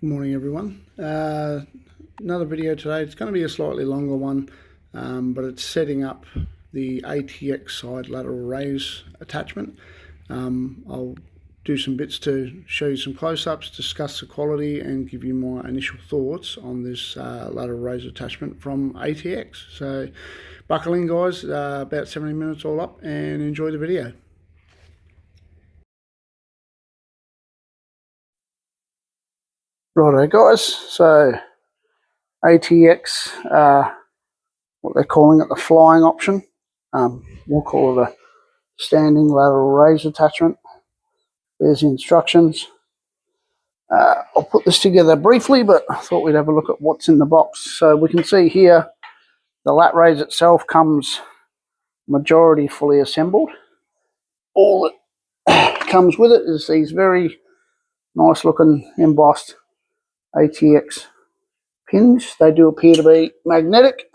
Good morning, everyone. Another video today. It's going to be a slightly longer one, but it's setting up the ATX side lateral raise attachment. I'll do some bits to show you some close-ups, discuss the quality, and give you my initial thoughts on this lateral raise attachment from ATX. So buckle in, guys, about 70 minutes all up, and enjoy the video. Righto, guys, so ATX, what they're calling it, the flying option. We'll call it a standing lateral raise attachment. There's the instructions. I'll put this together briefly, but I thought we'd have a look at what's in the box. So we can see here the lat raise itself comes majority fully assembled. All that comes with it is these very nice looking embossed ATX pins. They do appear to be magnetic.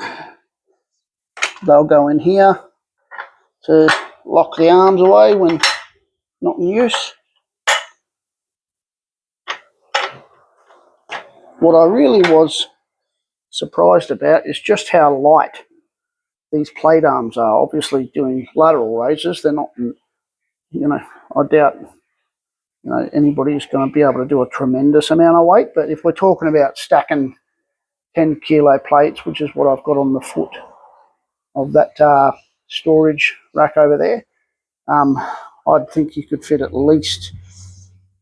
They'll go in here to lock the arms away when not in use. What I really was surprised about is just how light these plate arms are. Obviously doing lateral raises, they're not, I doubt anybody's going to be able to do a tremendous amount of weight, but if we're talking about stacking 10 kilo plates, which is what I've got on the foot of that storage rack over there, I'd think you could fit at least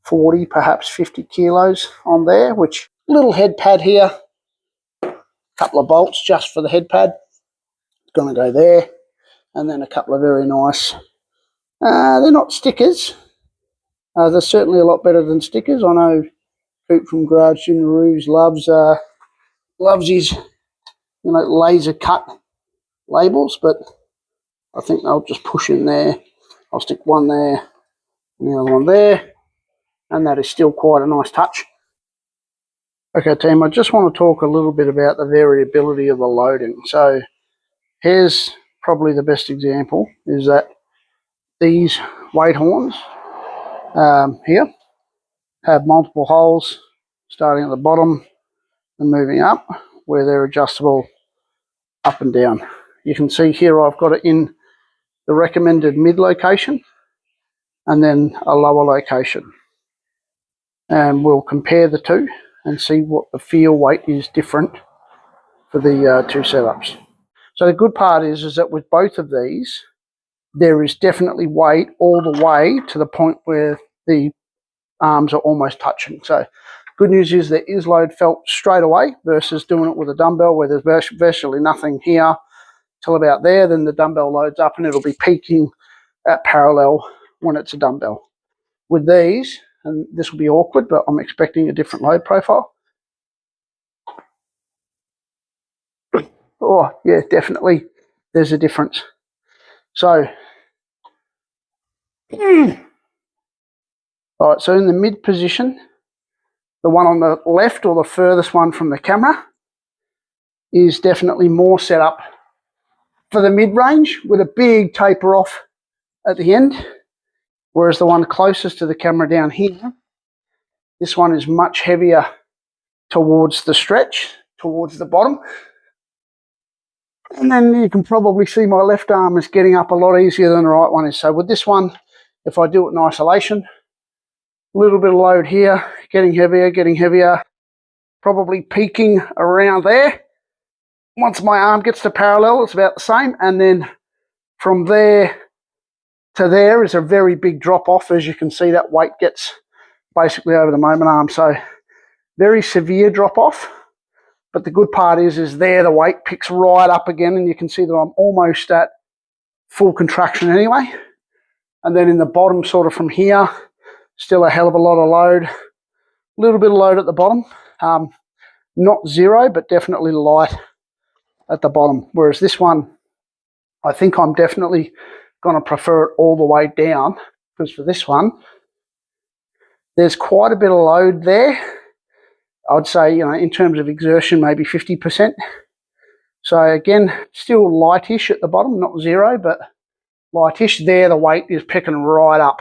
40, perhaps 50 kilos on there, which little head pad here, couple of bolts just for the head pad, going to go there, and then a couple of very nice, they're not stickers, they're certainly a lot better than stickers. I know Coop from Garage Jingaroos loves his laser cut labels, but I think they'll just push in there. I'll stick one there and the other one there, and that is still quite a nice touch. Okay, team, I just want to talk a little bit about the variability of the loading. So here's probably the best example, is that these weight horns here have multiple holes starting at the bottom and moving up, where they're adjustable up and down. You can see here I've got it in the recommended mid location and then a lower location, and we'll compare the two and see what the feel weight is different for the two setups. So the good part is that with both of these, there is definitely weight all the way to the point where the arms are almost touching. So good news is there is load felt straight away versus doing it with a dumbbell where there's virtually nothing here till about there. Then the dumbbell loads up and it'll be peaking at parallel when it's a dumbbell. With these, and this will be awkward, but I'm expecting a different load profile. Oh, yeah, definitely there's a difference. So, all right, so in the mid position, the one on the left, or the furthest one from the camera, is definitely more set up for the mid-range with a big taper off at the end, whereas the one closest to the camera down here, this one is much heavier towards the stretch, towards the bottom. And then you can probably see my left arm is getting up a lot easier than the right one is. So with this one, if I do it in isolation, a little bit of load here, getting heavier, probably peaking around there. Once my arm gets to parallel, it's about the same. And then from there to there is a very big drop off. As you can see, that weight gets basically over the moment arm. So very severe drop off. But the good part is there the weight picks right up again, and you can see that I'm almost at full contraction anyway. And then in the bottom, sort of from here, still a hell of a lot of load. A little bit of load at the bottom. Not zero, but definitely light at the bottom. Whereas this one, I think I'm definitely going to prefer it all the way down, because for this one, there's quite a bit of load there. I'd say, in terms of exertion, maybe 50%. So again, still lightish at the bottom, not zero, but lightish. There, the weight is picking right up.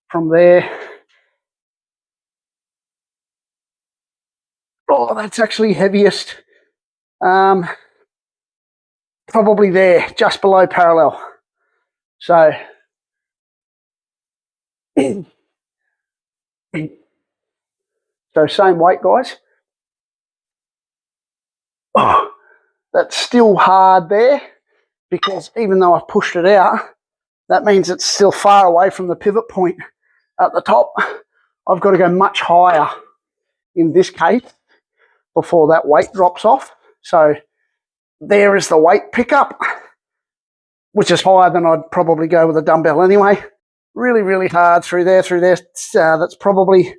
From there Oh, that's actually heaviest. Probably there, just below parallel. So, same weight, guys. Oh, that's still hard there, because even though I've pushed it out, that means it's still far away from the pivot point at the top. I've got to go much higher in this case before that weight drops off. So there is the weight pickup, which is higher than I'd probably go with a dumbbell anyway. Really, really hard through there. That's probably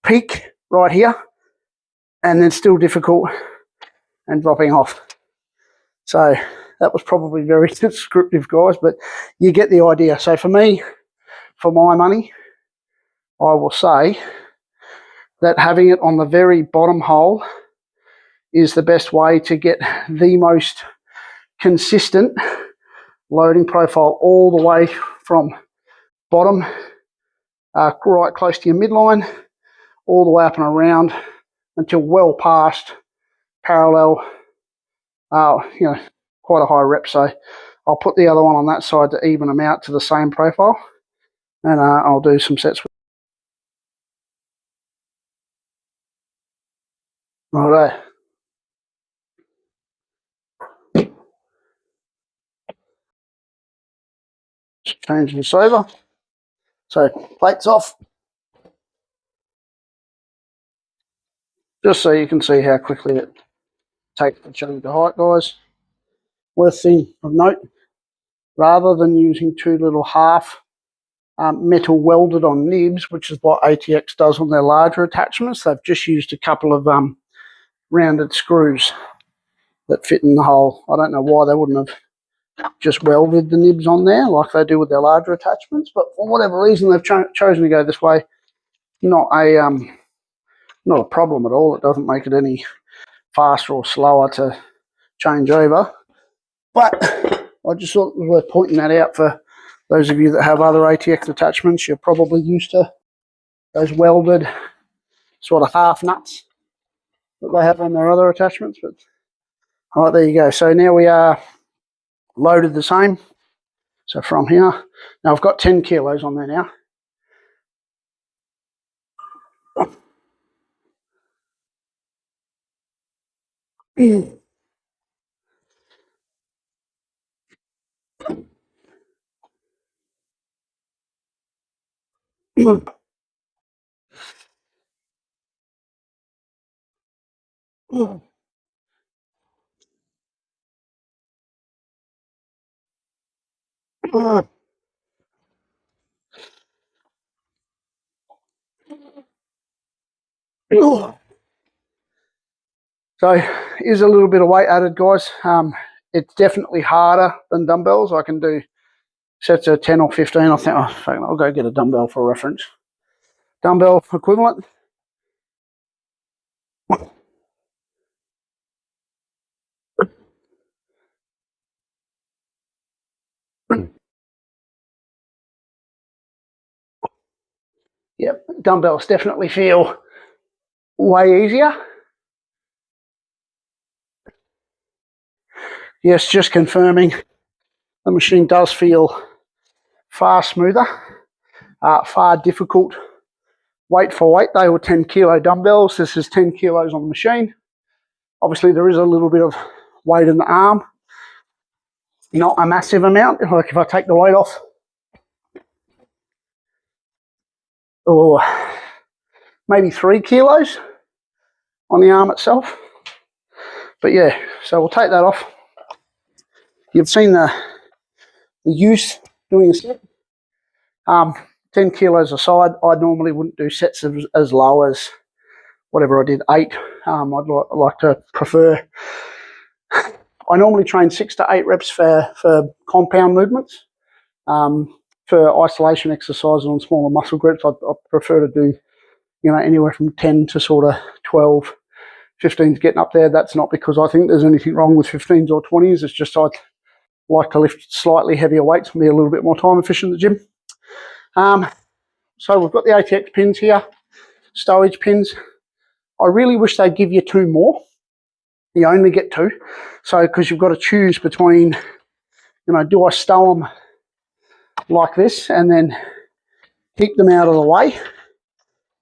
peak right here, and then still difficult and dropping off. So that was probably very descriptive, guys, but you get the idea. So for me, for my money, I will say that having it on the very bottom hole is the best way to get the most consistent loading profile all the way from bottom, right close to your midline, all the way up and around until well past parallel, quite a high rep. So I'll put the other one on that side to even them out to the same profile, and I'll do some sets with. Righto. Change this over. So plates off. Just so you can see how quickly it takes to change the height, guys. Worth thing of note, rather than using two little half metal welded on nibs, which is what ATX does on their larger attachments, they've just used a couple of rounded screws that fit in the hole. I don't know why they wouldn't have just welded the nibs on there like they do with their larger attachments, but for whatever reason they've chosen to go this way. Not a problem at all. It doesn't make it any faster or slower to change over, but I just thought it was worth pointing that out for those of you that have other ATX attachments. You're probably used to those welded sort of half nuts that they have on their other attachments. But all right, there you go. So now we are loaded the same. So from here, now I've got 10 kilos on there now. So is a little bit of weight added, guys. It's definitely harder than dumbbells. I can do sets of 10 or 15. I think I'll go get a dumbbell for reference. Dumbbell equivalent. Yep, dumbbells definitely feel way easier. Yes, just confirming the machine does feel far smoother, far difficult weight for weight. They were 10 kilo dumbbells. This is 10 kilos on the machine. Obviously, there is a little bit of weight in the arm. Not a massive amount. Like if I take the weight off, or maybe 3 kilos on the arm itself. But yeah, so we'll take that off. You've seen the use doing a set. 10 kilos aside, I normally wouldn't do sets as low as whatever I did, 8. I'd like to prefer. I normally train 6 to 8 reps for compound movements. For isolation exercises on smaller muscle groups, I prefer to do, anywhere from 10 to sort of 12, 15s getting up there. That's not because I think there's anything wrong with 15s or 20s. It's just I'd like to lift slightly heavier weights and be a little bit more time efficient at the gym. So we've got the ATX pins here, stowage pins. I really wish they'd give you 2 more. You only get 2. So, because you've got to choose between, you know, do I stow them like this and then keep them out of the way?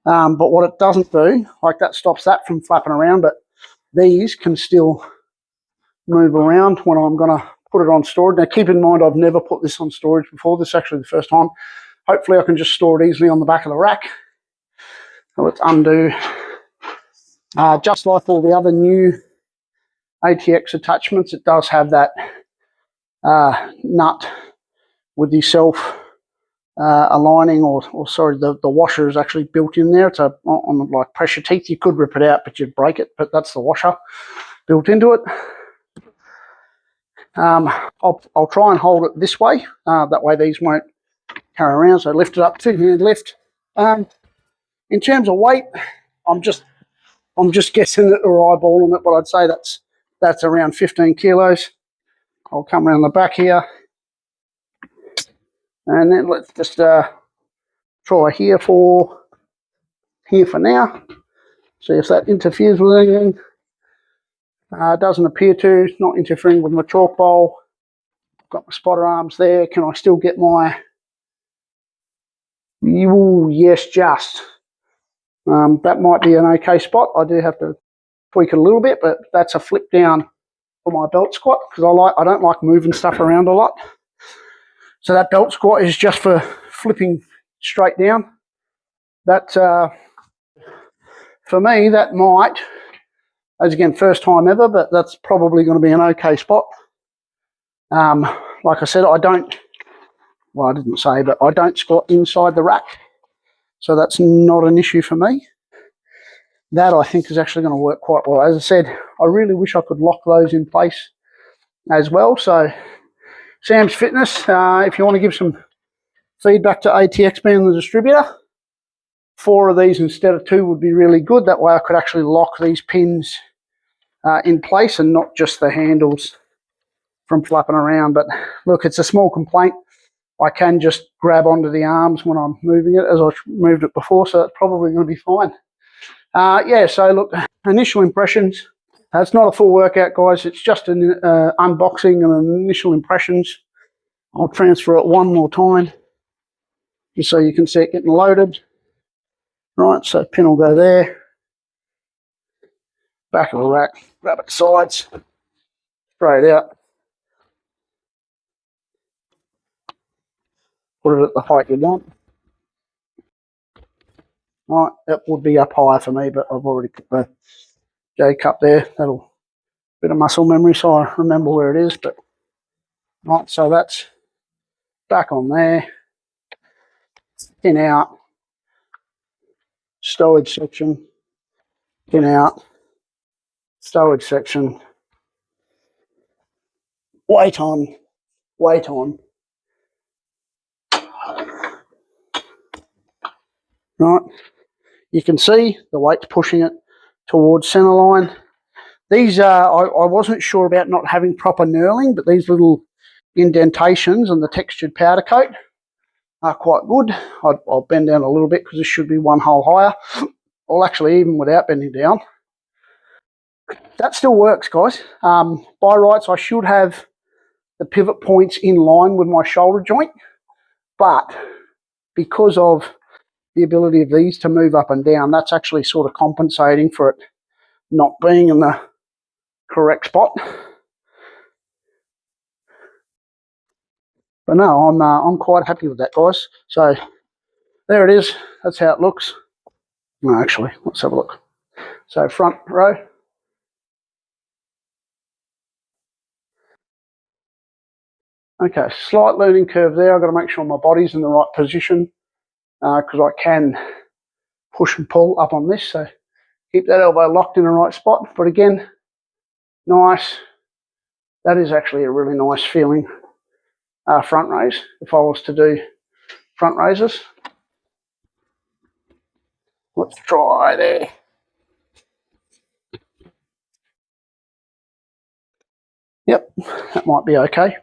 But what it doesn't do, like that stops that from flapping around, but these can still move around when I'm going to put it on storage. Now, keep in mind, I've never put this on storage before. This is actually the first time. Hopefully, I can just store it easily on the back of the rack. So let's undo. Just like all the other new ATX attachments, it does have that nut with the self aligning, or sorry, the washer is actually built in there. It's on like pressure teeth. You could rip it out, but you'd break it. But that's the washer built into it. I'll try and hold it this way. That way these won't carry around. So lift it up, 2-hand lift. In terms of weight, I'm just guessing that we're eyeballing it, but I'd say that's around 15 kilos. I'll come around the back here, and then let's just try here for now. See if that interferes with anything. Doesn't appear to. It's not interfering with my chalk bowl. Got my spotter arms there. Can I still get my... Ooh, yes, just. That might be an okay spot. I do have to tweak it a little bit, but that's a flip down for my belt squat, because I don't like moving stuff around a lot. So that belt squat is just for flipping straight down. That, for me, that might, as again, first time ever, but that's probably going to be an okay spot. Like I said, I didn't say, but I don't squat inside the rack, so that's not an issue for me. That, I think, is actually going to work quite well. As I said, I really wish I could lock those in place as well. So, Sam's Fitness, if you want to give some feedback to ATX being the distributor, 4 of these instead of 2 would be really good. That way I could actually lock these pins in place and not just the handles from flapping around. But look, it's a small complaint. I can just grab onto the arms when I'm moving it, as I moved it before, so it's probably going to be fine. Yeah, so look, initial impressions. It's not a full workout, guys. It's just an unboxing and initial impressions. I'll transfer it one more time, just so you can see it getting loaded. Right, so pin will go there. Back of the rack, grab it sides, straight out. Put it at the height you want. Right, that would be up higher for me, but I've already put the J cup there. That'll bit of muscle memory, so I remember where it is. But right, so that's back on there. Pin out. Stowage section. Pin out. Stowage section. Weight on. Weight on. Right. You can see the weight's pushing it towards centre line. These are, I wasn't sure about not having proper knurling, but these little indentations and the textured powder coat are quite good. I'll bend down a little bit because this should be 1 hole higher. Well, actually, even without bending down. That still works, guys. By rights, I should have the pivot points in line with my shoulder joint, but because of the ability of these to move up and down, that's actually sort of compensating for it not being in the correct spot. But no, I'm quite happy with that, guys. So there it is. That's how it looks. No, actually, let's have a look. So front row. Okay, slight learning curve there. I've got to make sure my body's in the right position because I can push and pull up on this. So keep that elbow locked in the right spot. But again, nice. That is actually a really nice feeling front raise if I was to do front raises. Let's try there. Yep, that might be okay.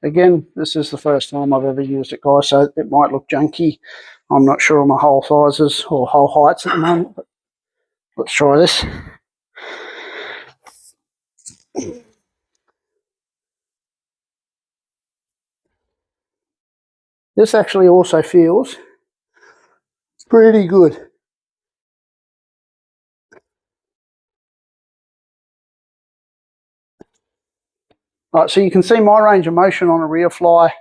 Again, this is the first time I've ever used it, guys, so it might look junky. I'm not sure on my hole sizes or hole heights at the moment. But Let's try this. This actually also feels pretty good. Right, so you can see my range of motion on a rear fly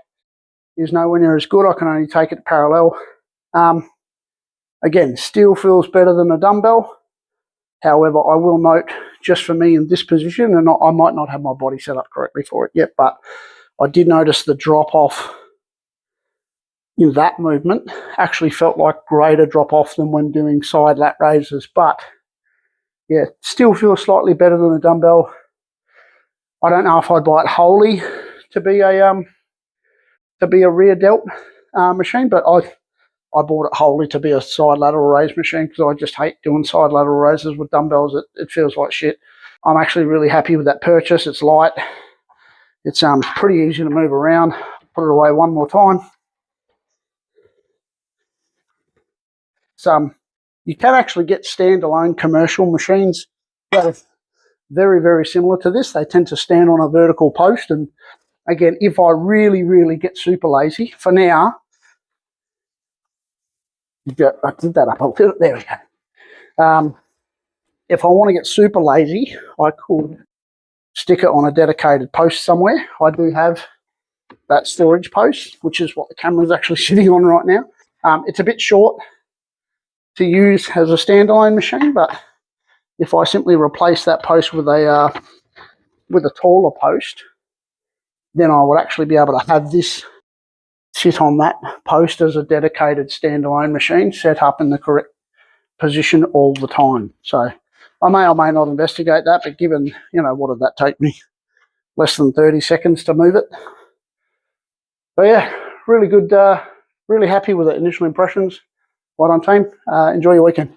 is nowhere near as good. I can only take it parallel. Again, still feels better than a dumbbell. However, I will note, just for me in this position, and I might not have my body set up correctly for it yet, but I did notice the drop off in that movement actually felt like greater drop off than when doing side lat raises. But yeah, still feels slightly better than a dumbbell. I don't know if I'd buy it wholly to be a rear delt machine, but I bought it wholly to be a side lateral raise machine because I just hate doing side lateral raises with dumbbells. It feels like shit. I'm actually really happy with that purchase. It's light. It's pretty easy to move around. Put it away one more time. You can actually get standalone commercial machines that are very, very similar to this. They tend to stand on a vertical post. And again, if I really, really get super lazy, for now, I did that up a little. There we go. If I want to get super lazy, I could stick it on a dedicated post somewhere. I do have that storage post, which is what the camera is actually sitting on right now. It's a bit short to use as a standalone machine, but if I simply replace that post with a taller post, then I would actually be able to have this sit on that post as a dedicated standalone machine set up in the correct position all the time. So I may or may not investigate that, but given, what did that take me? Less than 30 seconds to move it. But yeah, really good, really happy with the initial impressions. Well done, team. Enjoy your weekend.